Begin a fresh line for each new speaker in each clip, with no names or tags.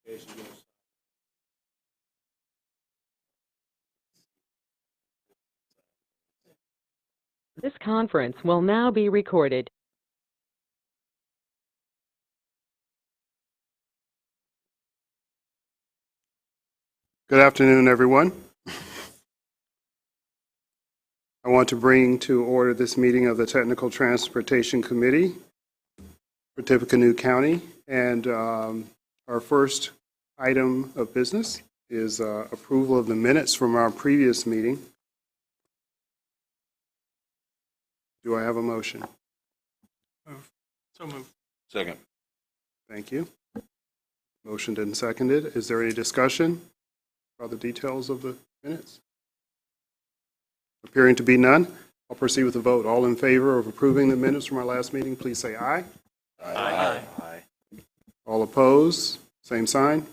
This conference will now be recorded.
Good afternoon, everyone. I want to bring to order this meeting of the Technical Transportation Committee for Tippecanoe County. And our first item of business is approval of the minutes from our previous meeting. Do I have a motion?
Move. So moved.
Second.
Thank you. Motioned and seconded. Is there any discussion about the details of the minutes? Appearing to be none, I'll proceed with the vote. All in favor of approving the minutes from our last meeting, please say aye.
Aye. Aye.
All opposed, same sign.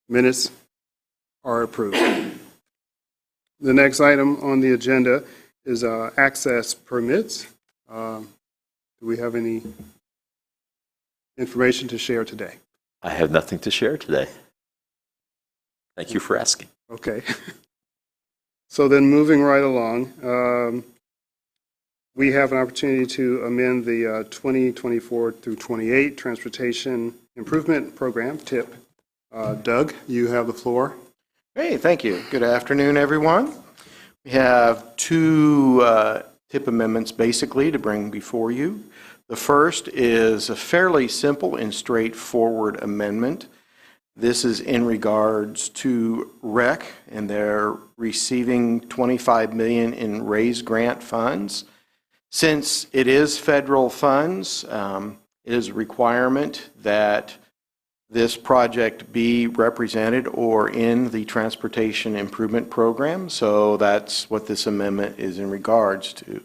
Minutes are approved. The next item on the agenda is access permits. Do we have any information to share today?
I have nothing to share today. Thank you for asking.
Okay. So then moving right along, we have an opportunity to amend the 2024 through 28 Transportation Improvement Program, TIP. Doug, you have the floor.
Hey, thank you. Good afternoon, everyone. We have two TIP amendments basically to bring before you. The first is a fairly simple and straightforward amendment. This is in regards to REC, and they're receiving $25 million in RAISE grant funds. Since it is federal funds, it is a requirement that this project be represented or in the Transportation Improvement Program. So that's what this amendment is in regards to,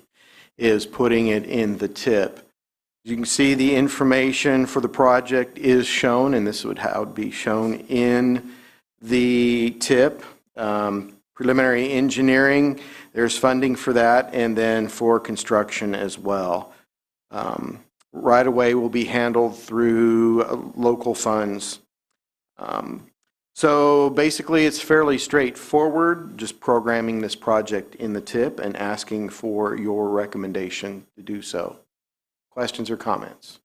is putting it in the TIP. You can see the information for the project is shown, and this would how it would be shown in the TIP. Preliminary engineering, there's funding for that, and then for construction as well. Right away will be handled through local funds. So basically it's fairly straightforward, just programming this project in the TIP and asking for your recommendation to do so. Questions or comments?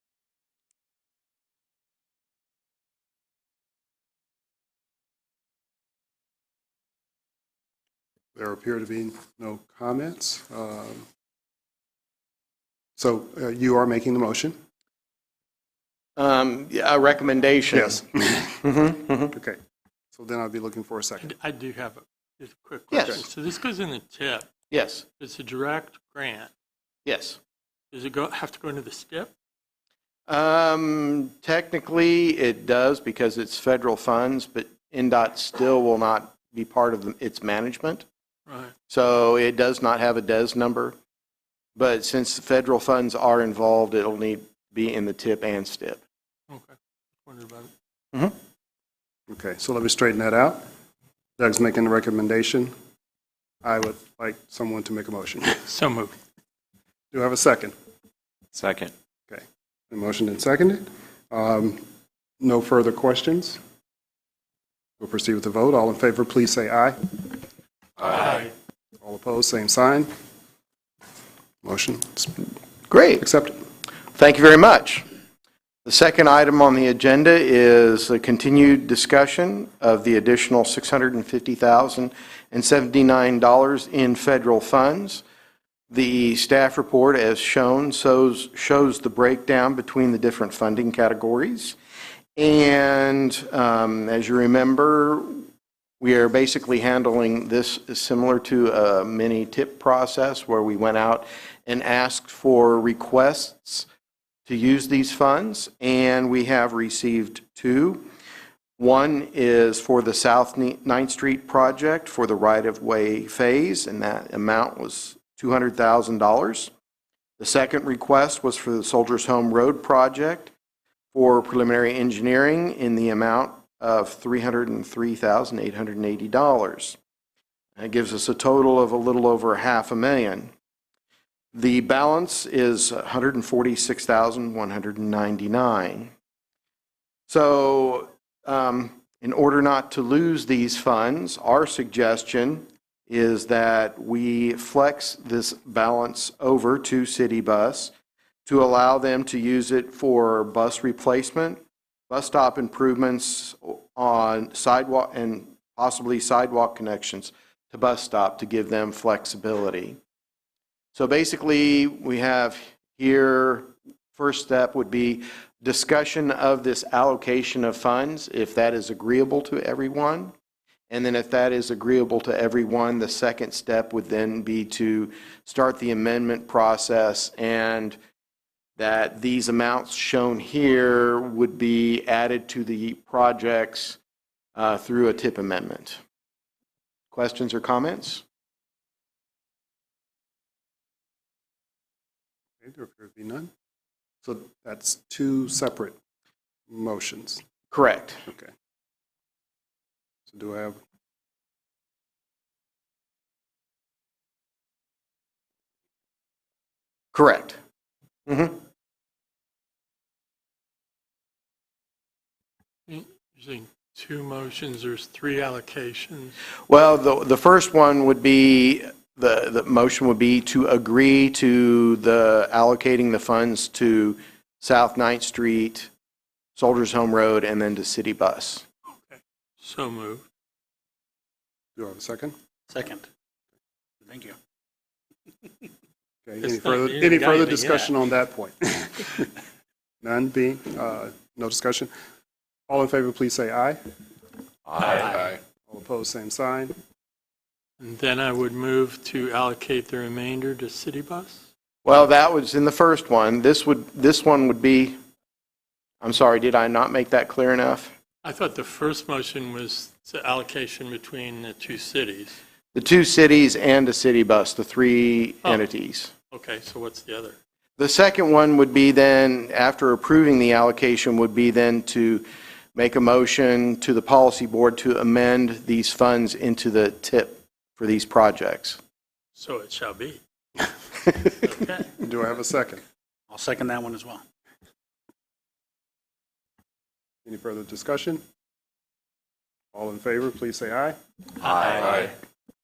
There appear to be no comments. So you are making the motion?
A recommendation.
Yes. Okay. So then I'll be looking for a second.
I do have a quick question.
Yes.
So this goes in the TIP.
Yes.
It's a direct grant.
Yes.
Does it have to go into the STIP?
Technically it does because it's federal funds, but NDOT still will not be part of its management.
Right.
So it does not have a DES number, but since the federal funds are involved, it'll need to be in the TIP and STIP.
Okay. Wondered about it.
Okay, so let me straighten that out. Doug's making the recommendation. I would like someone to make a motion.
So moved.
Do I have a second?
Second.
Okay. The motion and seconded. No further questions. We'll proceed with the vote. All in favor, please say aye.
Aye.
All opposed, same sign. Motion is
Great.
accepted.
Thank you very much. The second item on the agenda is a continued discussion of the additional $650,079 in federal funds. The staff report, as shown, shows the breakdown between the different funding categories. And as you remember, we are basically handling this similar to a mini TIP process where we went out and asked for requests to use these funds, and we have received two. One is for the South 9th Street project for the right-of-way phase, and that amount was $200,000. The second request was for the Soldiers Home Road project for preliminary engineering in the amount of $303,880. That gives us a total of a little over $500,000. The balance is $146,199. So in order not to lose these funds, our suggestion is that we flex this balance over to City Bus to allow them to use it for bus replacement, bus stop improvements on sidewalk, and possibly sidewalk connections to bus stop to give them flexibility. So basically, we have here, first step would be discussion of this allocation of funds, if that is agreeable to everyone. And then if that is agreeable to everyone, the second step would then be to start the amendment process, and that these amounts shown here would be added to the projects through a TIP amendment. Questions or comments?
Okay, there appear to be none. So that's two separate motions.
Correct.
Okay. So do I have?
Correct. Mm-hmm.
You're saying two motions, there's three allocations.
Well, the first one would be, the motion would be to agree to the allocating the funds to South 9th Street, Soldiers Home Road, and then to City Bus.
Okay, so moved.
Do I have a second?
Second. Thank you.
Okay.
It's
Any
not-
further,
you
any
didn't got
further
anything
discussion on that point? None being, no discussion. All in favor, please say aye.
Aye.
All opposed, same sign.
And then I would move to allocate the remainder to City Bus?
Well, that was in the first one. This one would be, I'm sorry, did I not make that clear enough?
I thought the first motion was the allocation between the two cities.
The two cities and the City Bus, the three
Oh.
entities.
Okay, so what's the other?
The second one would be then, after approving the allocation, would be then to make a motion to the policy board to amend these funds into the TIP for these projects.
So it shall be. Okay.
Do I have a second?
I'll second that one as well.
Any further discussion? All in favor, please say aye.
Aye.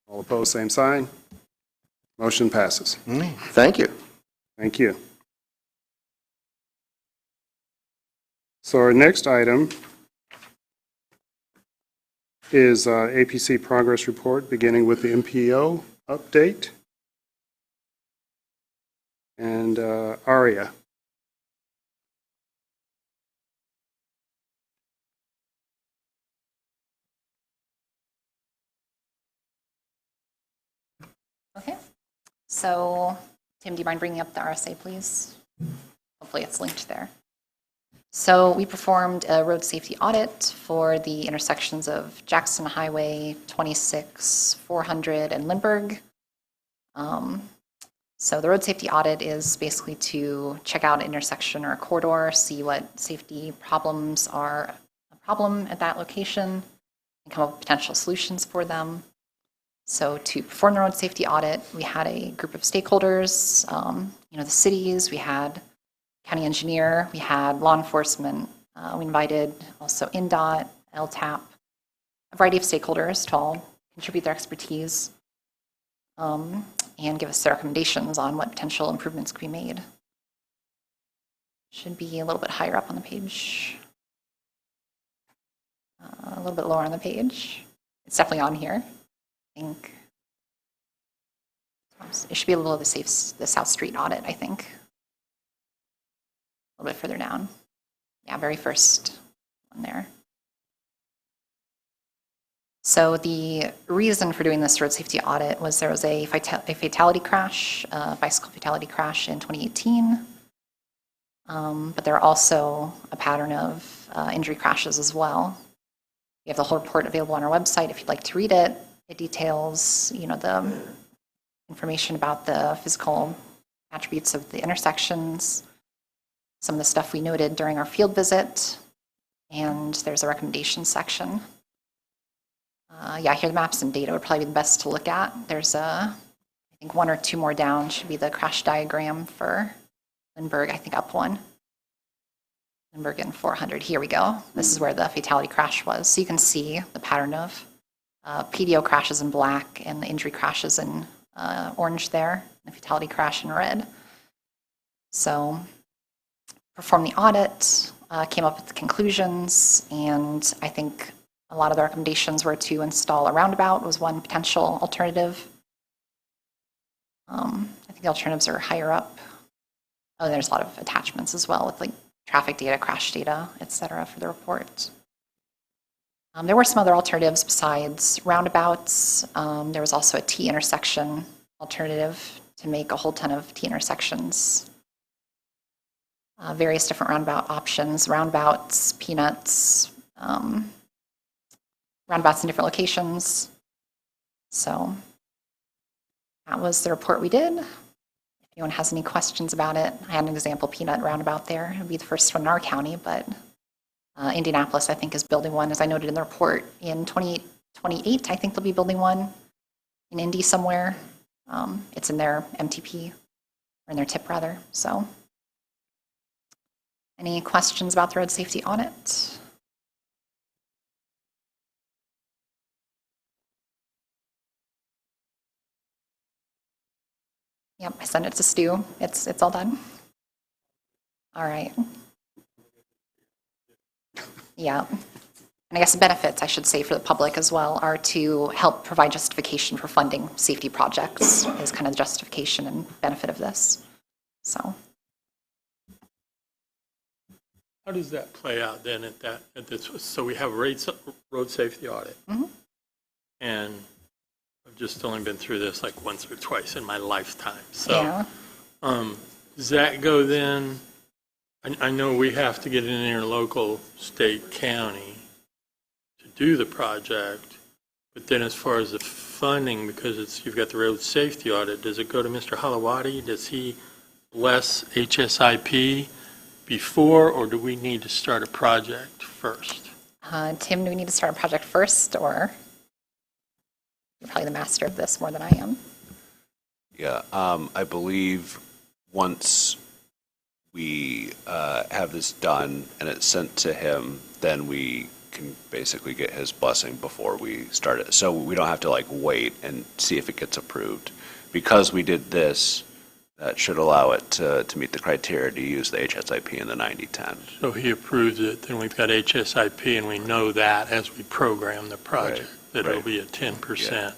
All opposed, same sign. Motion passes.
Thank you.
Thank you. So our next item is APC progress report, beginning with the MPO update. And Aria.
Okay. So, Tim, do you mind bringing up the RSA, please? Hopefully it's linked there. So we performed a road safety audit for the intersections of Jackson Highway 26, 400, and Lindbergh. So the road safety audit is basically to check out an intersection or a corridor, see what safety problems are a problem at that location, and come up with potential solutions for them. So to perform the road safety audit, we had a group of stakeholders, the cities, we had county engineer, we had law enforcement, we invited also INDOT, LTAP, a variety of stakeholders to all contribute their expertise and give us their recommendations on what potential improvements could be made. Should be a little bit higher up on the page, a little bit lower on the page. It's definitely on here. I think it should be a little of the South Street audit, I think. A little bit further down. Yeah, very first one there. So the reason for doing this road safety audit was there was a fatality crash, a bicycle fatality crash in 2018. But there are also a pattern of injury crashes as well. We have the whole report available on our website if you'd like to read it. It details, the information about the physical attributes of the intersections, some of the stuff we noted during our field visit, and there's a recommendation section. Here the maps and data would probably be the best to look at. There's I think one or two more down should be the crash diagram for Lindbergh, I think up one. And Bergen 400, here we go. This is where the fatality crash was. So you can see the pattern of PDO crashes in black and the injury crashes in orange there, and the fatality crash in red. So performed the audit, came up with the conclusions, and I think a lot of the recommendations were to install a roundabout was one potential alternative. I think the alternatives are higher up. Oh, there's a lot of attachments as well with like traffic data, crash data, et cetera, for the report. There were some other alternatives besides roundabouts. There was also a T intersection alternative to make a whole ton of T intersections. Various different roundabout options, roundabouts, peanuts, roundabouts in different locations. So that was the report we did. If anyone has any questions about it, I had an example peanut roundabout there. It would be the first one in our county, but Indianapolis, I think, is building one, as I noted in the report. In 2028, I think they'll be building one in Indy somewhere. It's in their MTP, or in their TIP, rather. So, any questions about the road safety audit? Yep, I sent it to Stu. It's all done. All right. Yeah. And I guess the benefits, I should say, for the public as well are to help provide justification for funding safety projects is kind of the justification and benefit of this. So.
How does that play out then at this? So we have a road safety audit.
Mm-hmm.
And I've just only been through this like once or twice in my lifetime. So
Yeah.
Does that go then? I know we have to get an interlocal state county to do the project, but then as far as the funding, because you've got the road safety audit, does it go to Mr. Halawadi? Does he bless HSIP before, or do we need to start a project first?
Tim, do we need to start a project first, or you're probably the master of this more than I am?
Yeah, I believe once we have this done and it's sent to him, then we can basically get his blessing before we start it. So we don't have to like wait and see if it gets approved. Because we did this, that should allow it to meet the criteria to use the HSIP and the 9010.
So he approves it, then we've got HSIP, and we know that as we program the project, that it'll be a 10%.
Yeah.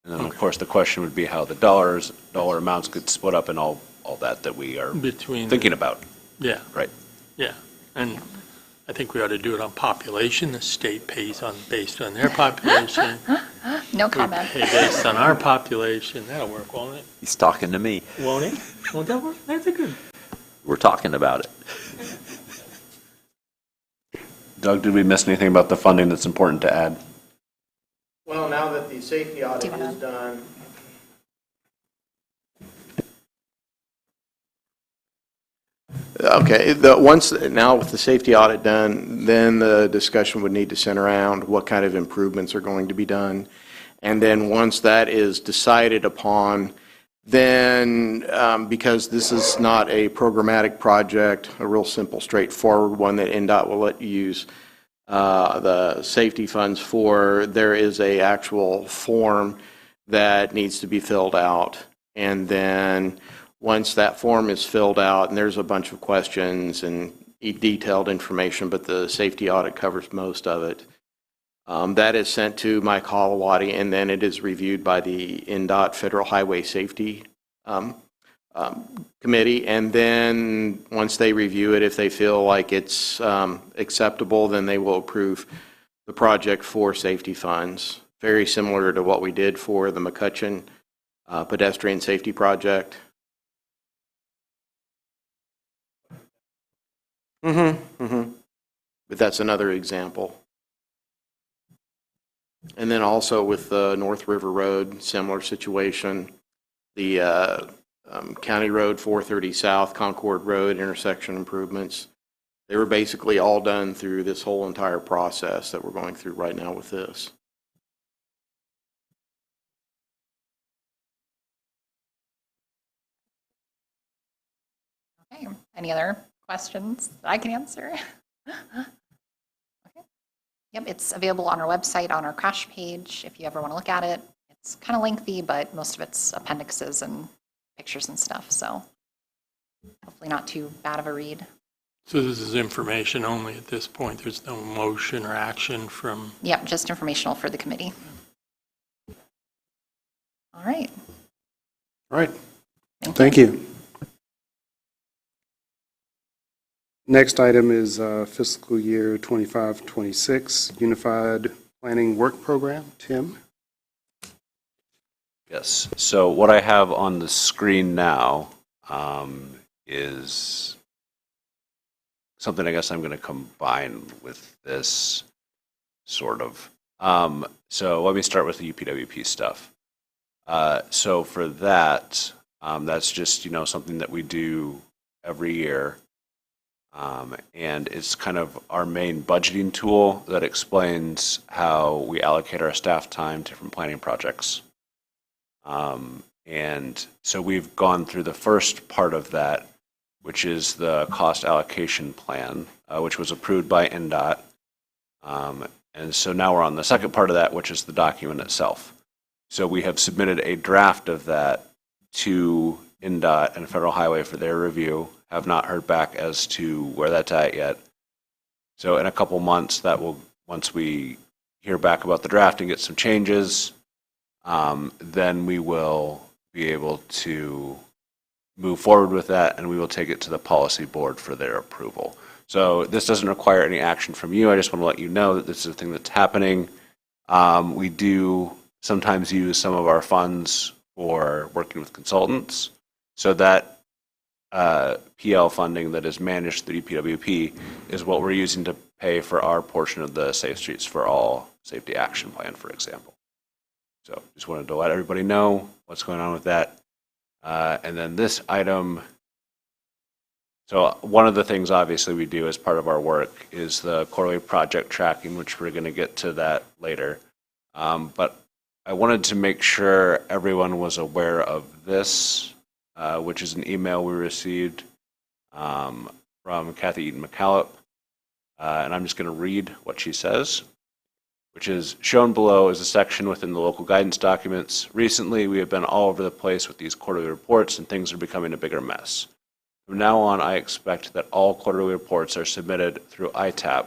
And then, of course, the question would be how the dollar amounts could split up and all that we are thinking about.
Yeah.
Right.
Yeah. And I think we ought to do it on population. The state pays based on their population.
No comment.
We pay based on our population. That'll work, won't it?
He's talking to me.
Won't it? Won't that work? That's a good.
We're talking about it.
Doug, did we miss anything about the funding that's important to add?
Well, now that the safety audit is done, okay, now with the safety audit done, then the discussion would need to center around what kind of improvements are going to be done. And then once that is decided upon, then because this is not a programmatic project, a real simple, straightforward one that NDOT will let you use the safety funds for, there is a actual form that needs to be filled out. And then once that form is filled out, and there's a bunch of questions and detailed information, but the safety audit covers most of it, that is sent to Mike Halawadi, and then it is reviewed by the NDOT Federal Highway Safety Committee. And then once they review it, if they feel like it's acceptable, then they will approve the project for safety funds. Very similar to what we did for the McCutcheon pedestrian safety project. But that's another example. And then also with the North River Road, similar situation. The County Road 430 South, Concord Road intersection improvements, they were basically all done through this whole entire process that we're going through right now with this.
Okay. Any other questions that I can answer. Okay. Yep, it's available on our website, on our crash page, if you ever want to look at it. It's kind of lengthy, but most of it's appendixes and pictures and stuff, so hopefully not too bad of a read.
So this is information only at this point. There's no motion or action from,
Yep, just informational for the committee. All right.
All right. Thank you. Next item is fiscal year 25-26 Unified Planning Work Program. Tim?
Yes. So what I have on the screen now is something I guess I'm going to combine with this, sort of. So let me start with the UPWP stuff. So for that, that's just, something that we do every year. And it's kind of our main budgeting tool that explains how we allocate our staff time to different planning projects. And so we've gone through the first part of that, which is the cost allocation plan, which was approved by NDOT. And so now we're on the second part of that, which is the document itself. So we have submitted a draft of that to NDOT and Federal Highway for their review. Have not heard back as to where that's at yet. So in a couple months, once we hear back about the draft and get some changes, then we will be able to move forward with that, and we will take it to the policy board for their approval. So this doesn't require any action from you. I just want to let you know that this is a thing that's happening. We do sometimes use some of our funds for working with consultants, so that PL funding that is managed through DPWP is what we're using to pay for our portion of the Safe Streets for All Safety Action Plan, for example. So just wanted to let everybody know what's going on with that. And then this item, so one of the things obviously we do as part of our work is the quarterly project tracking, which we're going to get to that later. But I wanted to make sure everyone was aware of this, which is an email we received from Kathy Eaton McCallop. And I'm just going to read what she says, which is shown below is a section within the local guidance documents. Recently, we have been all over the place with these quarterly reports, and things are becoming a bigger mess. From now on, I expect that all quarterly reports are submitted through ITAP,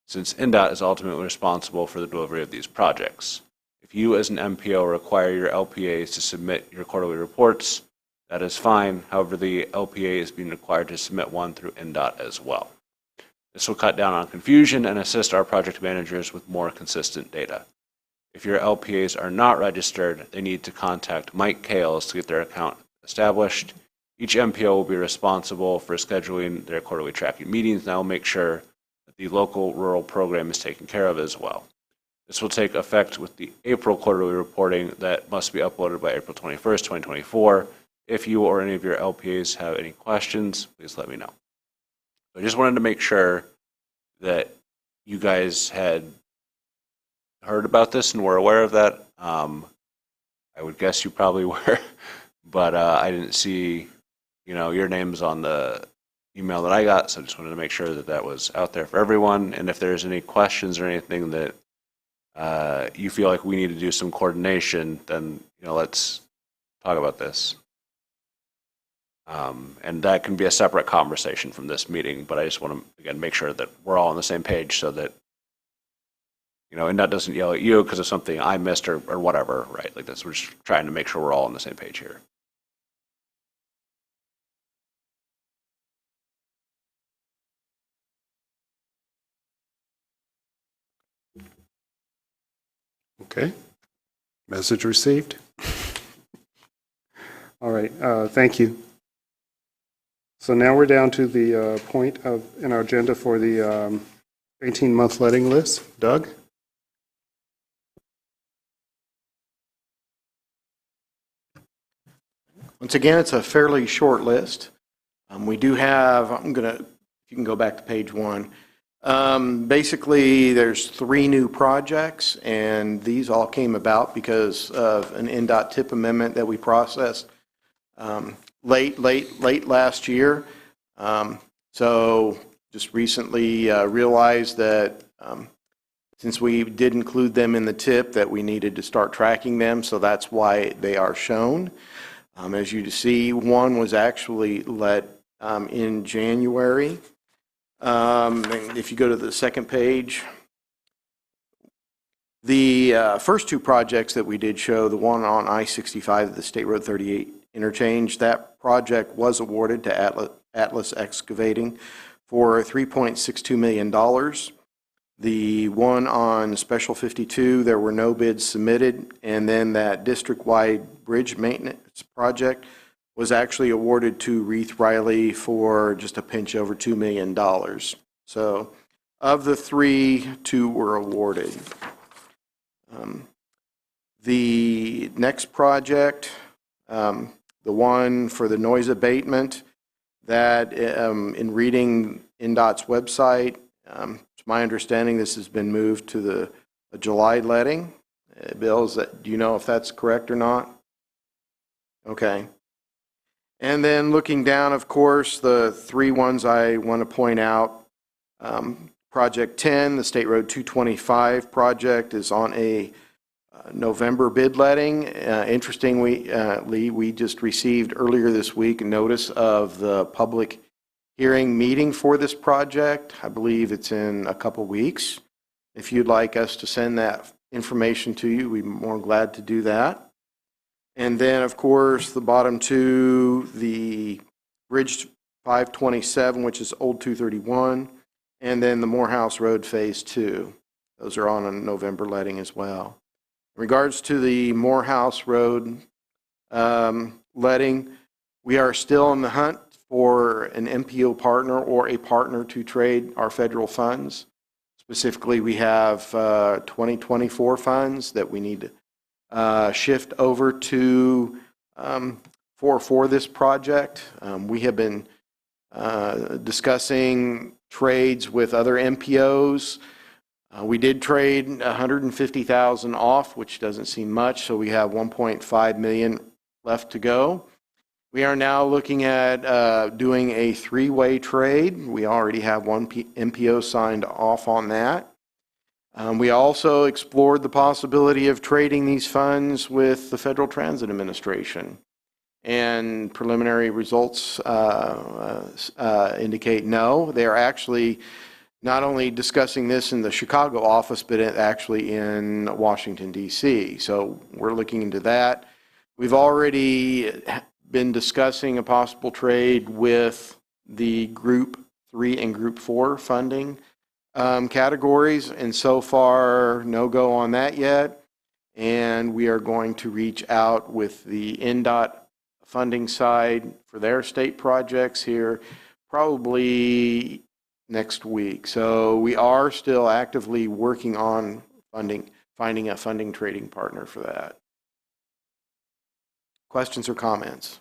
since NDOT is ultimately responsible for the delivery of these projects. If you as an MPO require your LPAs to submit your quarterly reports, that is fine. However, the LPA is being required to submit one through NDOT as well. This will cut down on confusion and assist our project managers with more consistent data. If your LPAs are not registered, they need to contact Mike Kales to get their account established. Each MPO will be responsible for scheduling their quarterly tracking meetings, and I will make sure that the local rural program is taken care of as well. This will take effect with the April quarterly reporting that must be uploaded by April 21st, 2024. If you or any of your LPAs have any questions, please let me know. I just wanted to make sure that you guys had heard about this and were aware of that. I would guess you probably were, but I didn't see, your names on the email that I got, so I just wanted to make sure that that was out there for everyone. And if there's any questions or anything that you feel like we need to do some coordination, then let's talk about this. And that can be a separate conversation from this meeting, but I just want to, again, make sure that we're all on the same page so that, and that doesn't yell at you because of something I missed or whatever, right? Like that's, we're just trying to make sure we're all on the same page here.
Okay. Message received. All right. Thank you. So now we're down to the point in our agenda for the 18-month letting list. Doug?
Once again, it's a fairly short list. We do have, if you can go back to page 1. Basically, there's 3 new projects, and these all came about because of an NDOT tip amendment that we processed late last year. So just recently realized that since we did include them in the tip, that we needed to start tracking them, so that's why they are shown. As you see, one was actually let in January. And if you go to the second page, the first two projects that we did show, the one on I-65 at the State Road 38 interchange, that project was awarded to Atlas Excavating for $3.62 million. The one on Special 52, there were no bids submitted, and then that district-wide bridge maintenance project was actually awarded to Reith Riley for just a pinch over $2 million. So of the three, two were awarded. The next project, the one for the noise abatement, that in reading NDOT's website, it's my understanding this has been moved to the July letting. Bill, do you know if that's correct or not? Okay. And then looking down, of course, the three ones I want to point out. Project 10, the State Road 225 project, is on a November bid letting. Interestingly, we just received earlier this week a notice of the public hearing meeting for this project. I believe it's in a couple weeks. If you'd like us to send that information to you, we'd be more glad to do that. And then, of course, the bottom two, the Bridge 527, which is Old 231, and then the Morehouse Road Phase 2. Those are on a November letting as well. In regards to the Morehouse Road letting, we are still in the hunt for an MPO partner or a partner to trade our federal funds. Specifically, we have 2024 funds that we need to shift over to for this project. We have been discussing trades with other MPOs. We did trade $150,000 off, which doesn't seem much, so we have $1.5 million left to go. We are now looking at doing a three-way trade. We already have one MPO signed off on that. We also explored the possibility of trading these funds with the Federal Transit Administration. And preliminary results indicate no. They are actually not only discussing this in the Chicago office, but actually in Washington, D.C. So we're looking into that. We've already been discussing a possible trade with the Group 3 and Group 4 funding categories, and so far, no go on that yet. And we are going to reach out with the NDOT funding side for their state projects here probably next week. So we are still actively working on finding a funding trading partner for that. Questions or comments?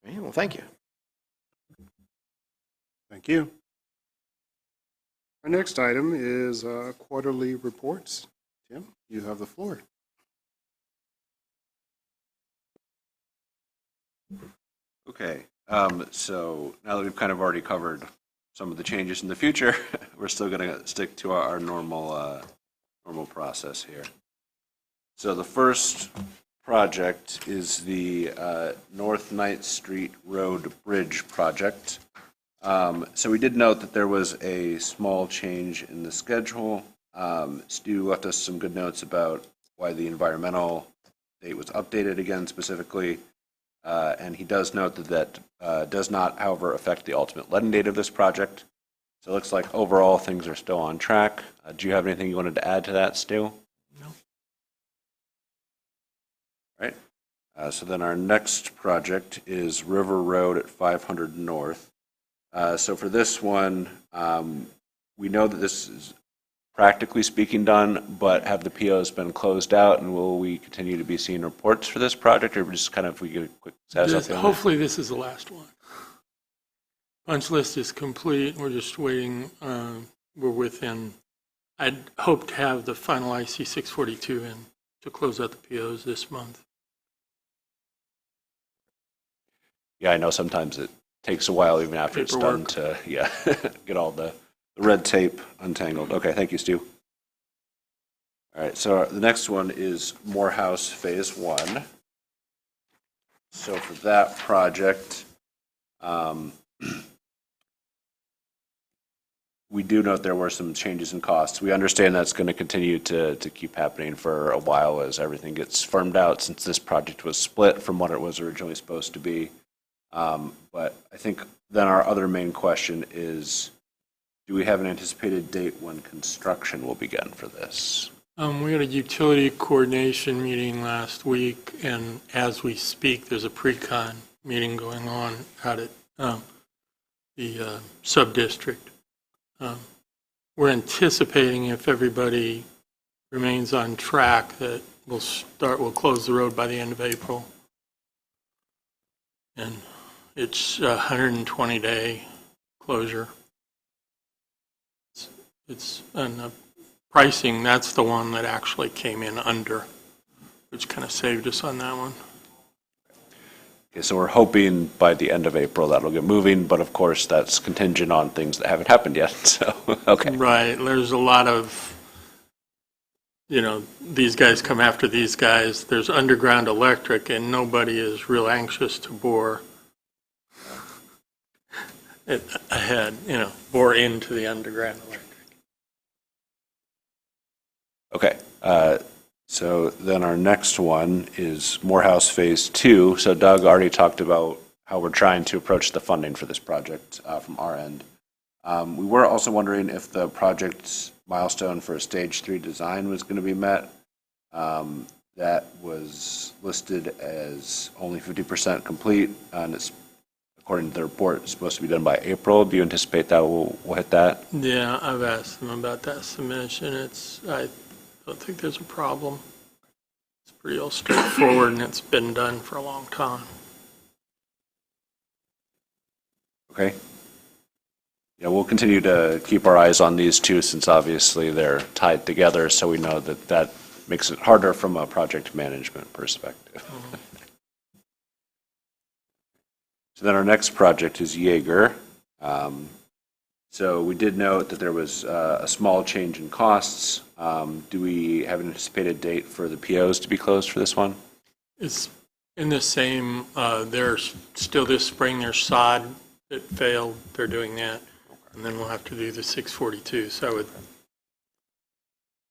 Okay, well, thank you.
Thank you. Our next item is quarterly reports. Tim, you have the floor.
Okay, so now that we've kind of already covered some of the changes in the future, we're still going to stick to our normal process here. So the first project is the North 9th Street Road Bridge project. So we did note that there was a small change in the schedule. Stu left us some good notes about why the environmental date was updated again specifically. And he does note that does not, however, affect the ultimate letting date of this project. So it looks like overall things are still on track. Do you have anything you wanted to add to that, Stu?
No.
Right. So then our next project is River Road at 500 North. So for this one, we know that this is practically speaking done, but have the POs been closed out, and will we continue to be seeing reports for this project, or just kind of we get a quick status update?
Hopefully this is the last one. Punch list is complete. We're just waiting. We're within. I'd hope to have the final IC 642 in to close out the POs this month.
Yeah, I know sometimes it takes a while even after it's done to, yeah, get all the red tape untangled. Okay, thank you, Stu. All right, so the next one is Morehouse Phase 1. So for that project, we do note there were some changes in costs. We understand that's going to continue to keep happening for a while as everything gets firmed out, since this project was split from what it was originally supposed to be. But I think then our other main question is, do we have an anticipated date when construction will begin for this?
We had a utility coordination meeting last week, and as we speak, there's a pre-con meeting going on out at the sub-district. We're anticipating, if everybody remains on track, that we'll close the road by the end of April. And it's a 120-day closure. And the pricing, that's the one that actually came in under, which kind of saved us on that one.
Okay, so we're hoping by the end of April that'll get moving, but of course that's contingent on things that haven't happened yet. So, okay.
Right. There's a lot of, these guys come after these guys. There's underground electric, and nobody is real anxious to bore it ahead, bore into the underground electric.
Okay. So then our next one is Morehouse Phase 2. So Doug already talked about how we're trying to approach the funding for this project from our end. We were also wondering if the project's milestone for a Stage 3 design was going to be met. That was listed as only 50% complete, and it's, according to the report, it's supposed to be done by April. Do you anticipate that we'll hit that?
Yeah, I've asked them about that submission. I don't think there's a problem. It's pretty all straightforward, and it's been done for a long time.
Okay. Yeah, we'll continue to keep our eyes on these two, since obviously they're tied together, so we know that that makes it harder from a project management perspective. So then our next project is Jaeger. So we did note that there was a small change in costs. Do we have an anticipated date for the POs to be closed for this one?
It's in the same, there's still this spring, there's sod that failed. They're doing that. And then we'll have to do the 642. So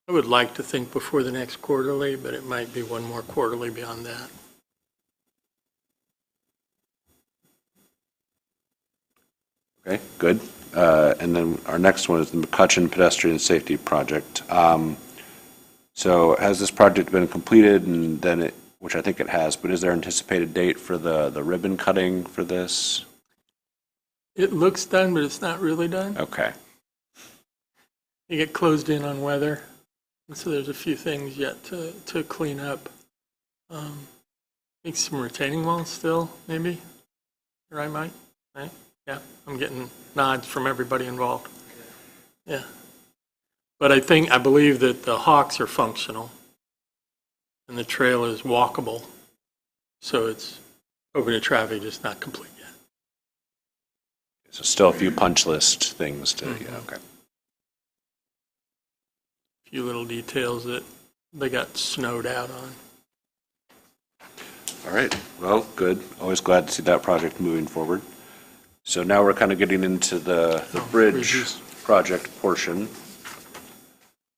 I would like to think before the next quarterly, but it might be one more quarterly beyond that.
Okay, good. And then our next one is the McCutcheon Pedestrian Safety Project. So has this project been completed, and then which I think it has, but is there anticipated date for the ribbon cutting for this?
It looks done, but it's not really done.
Okay.
You get closed in on weather, and so there's a few things yet to clean up. Make some retaining walls still, maybe. Right, Mike? Right? Yeah, I'm getting nods from everybody involved. Yeah. But I believe that the hawks are functional, and the trail is walkable, so it's open to traffic, just not complete yet.
So still a few punch list things to, yeah, okay.
A few little details that they got snowed out on.
All right, well, good. Always glad to see that project moving forward. So now we're kind of getting into the bridge project portion.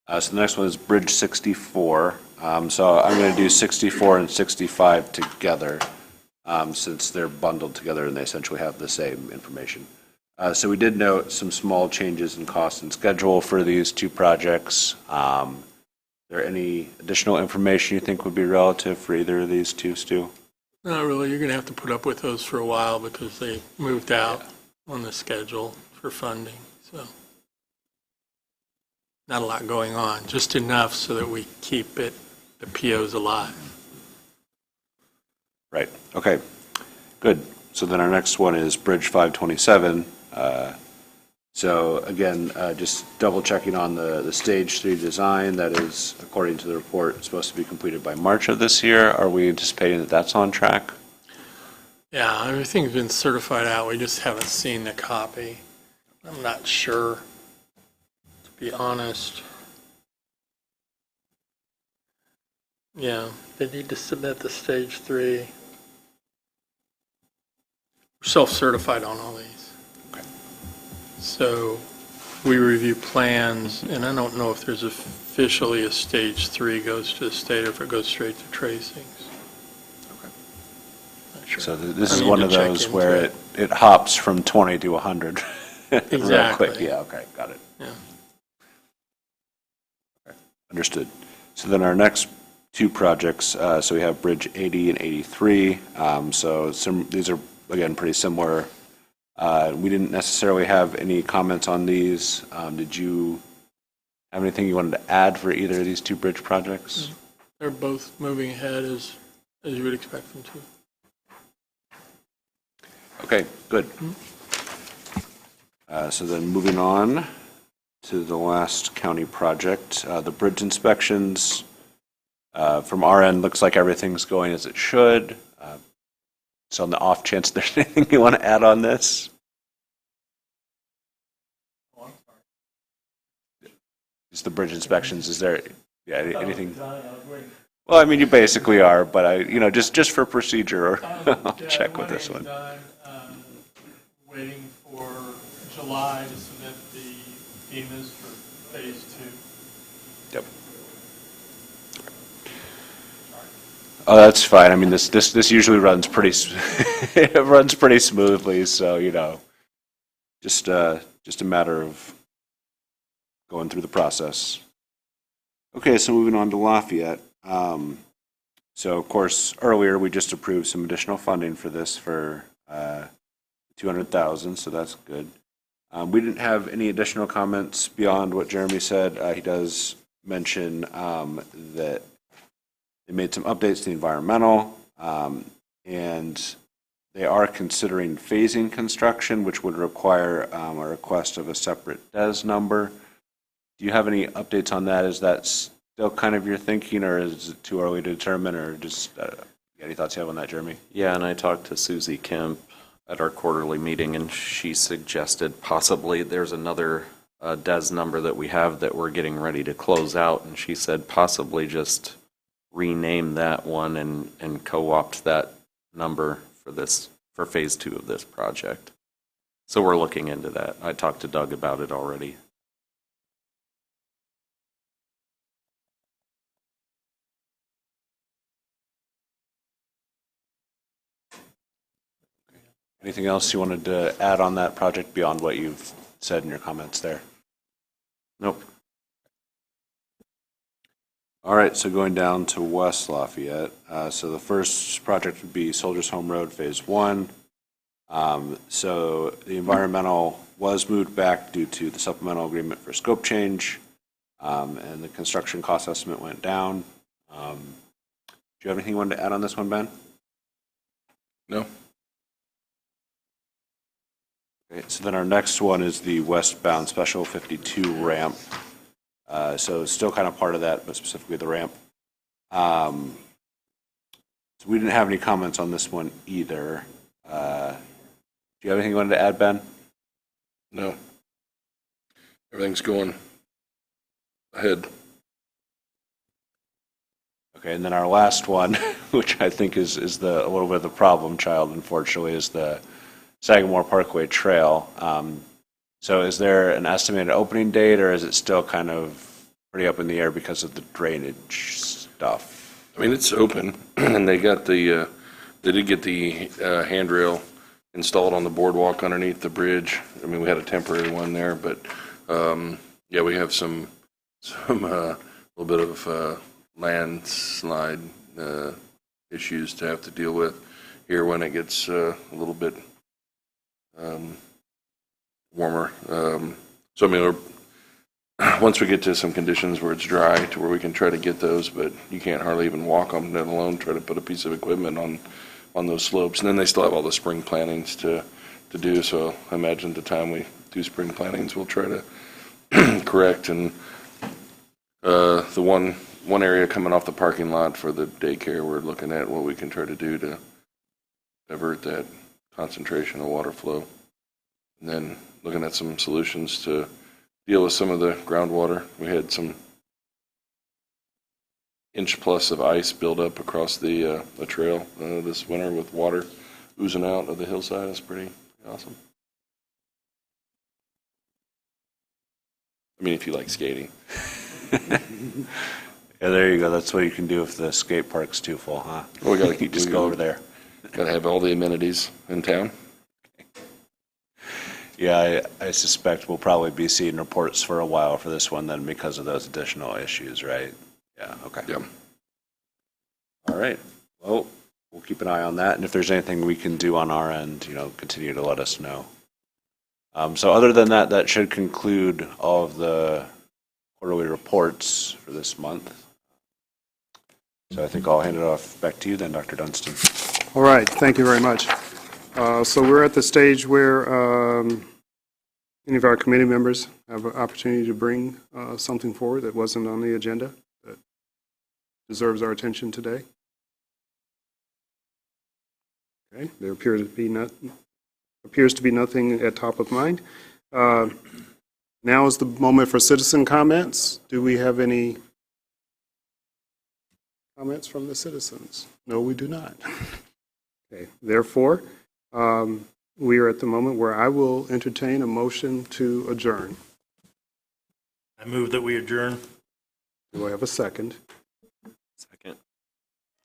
So the next one is Bridge 64. So I'm going to do 64 and 65 together, since they're bundled together and they essentially have the same information. So we did note some small changes in cost and schedule for these two projects. Is there any additional information you think would be relative for either of these two, Stu?
Not really. You're going to have to put up with those for a while because they moved out on the schedule for funding. So not a lot going on, just enough so that we keep the POs alive.
Right. Okay. Good. So then our next one is Bridge 527. So again, just double checking on the Stage 3 design. That is, according to the report, supposed to be completed by March of this year. Are we anticipating that that's on track?
Yeah, everything's been certified out. We just haven't seen the copy. I'm not sure, to be honest. Yeah, they need to submit the stage 3. We're self-certified on all these.
Okay.
So we review plans, and I don't know if there's officially a stage 3 goes to the state or if it goes straight to tracings.
Okay.
Not sure.
So this
I
is
need
one
to
of
check
those
into
where it hops from 20 to 100 real quick.
Exactly.
Yeah, okay, got it.
Yeah.
Understood. So then our next 2 projects, so we have Bridge 80 and 83. So these are, again, pretty similar. We didn't necessarily have any comments on these. Did you have anything you wanted to add for either of these 2 bridge projects?
They're both moving ahead as you would expect them to.
Okay, good. So then moving on to the last county project, the bridge inspections. From our end, looks like everything's going as it should. So on the off chance there's anything you want to add on this? Just the bridge inspections, is there, yeah, anything? Well, I mean, you basically are, but just for procedure, I'll check with this one.
Waiting for July to submit the FEMA's for phase 2.
Yep. Oh, that's fine. I mean, this usually runs pretty, it runs pretty smoothly, so, just a matter of going through the process. Okay, so moving on to Lafayette. So, of course, earlier we just approved some additional funding for this for $200,000, so that's good. We didn't have any additional comments beyond what Jeremy said. He does mention that they made some updates to the environmental, and they are considering phasing construction, which would require a request of a separate DES number. Do you have any updates on that? Is that still kind of your thinking, or is it too early to determine, or just any thoughts you have on that, Jeremy?
Yeah, and I talked to Susie Kemp at our quarterly meeting, and she suggested possibly there's another DES number that we have that we're getting ready to close out, and she said possibly just rename that one and co-opt that number for phase 2 of this project. So we're looking into that. I talked to Doug about it already.
Anything else you wanted to add on that project beyond what you've said in your comments there?
Nope.
All right, so going down to West Lafayette. So the first project would be Soldiers Home Road Phase 1. So the environmental was moved back due to the supplemental agreement for scope change, and the construction cost estimate went down. Do you have anything you wanted to add on this one, Ben?
No.
Okay, so then our next one is the westbound Special 52 ramp. So it's still kind of part of that, but specifically the ramp. So we didn't have any comments on this one either. Do you have anything you wanted to add, Ben?
No. Everything's going ahead.
Okay, and then our last one, which I think is a little bit of the problem child, unfortunately, is the Sagamore Parkway Trail. So is there an estimated opening date, or is it still kind of pretty up in the air because of the drainage stuff?
I mean, it's open, and they did get the handrail installed on the boardwalk underneath the bridge. I mean, we had a temporary one there, but yeah, we have some little bit of landslide issues to have to deal with here when it gets a little bit warmer. So I mean, once we get to some conditions where it's dry, to where we can try to get those, but you can't hardly even walk them, let alone try to put a piece of equipment on those slopes. And then they still have all the spring plantings to do. So I imagine the time we do spring plantings, we'll try to correct. And the one area coming off the parking lot for the daycare, we're looking at what we can try to do to divert that concentration of water flow. And then looking at some solutions to deal with some of the groundwater. We had some inch plus of ice build up across the trail this winter with water oozing out of the hillside. It's pretty awesome. I mean, if you like skating.
Yeah, there you go. That's what you can do if the skate park's too full, huh?
Well, we got to keep
Just go over there.
Got to have all the amenities in town.
Yeah, I suspect we'll probably be seeing reports for a while for this one then because of those additional issues, right? Yeah, okay.
Yeah.
All right. Well, we'll keep an eye on that, and if there's anything we can do on our end, continue to let us know. So other than that, that should conclude all of the quarterly reports for this month. So I think I'll hand it off back to you then, Dr. Dunstan.
All right, thank you very much. So we're at the stage where any of our committee members have an opportunity to bring something forward that wasn't on the agenda that deserves our attention today. Okay, there appears to be nothing at top of mind. Now is the moment for citizen comments. Do we have any comments from the citizens? No, we do not. Okay, therefore, we are at the moment where I will entertain a motion to adjourn.
I move that we adjourn.
Do I have a second?
Second.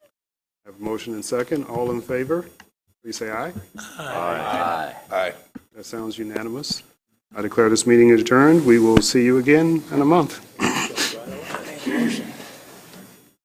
I have a motion and second. All in favor? Please say aye.
Aye.
That sounds unanimous. I declare this meeting adjourned. We will see you again in a month.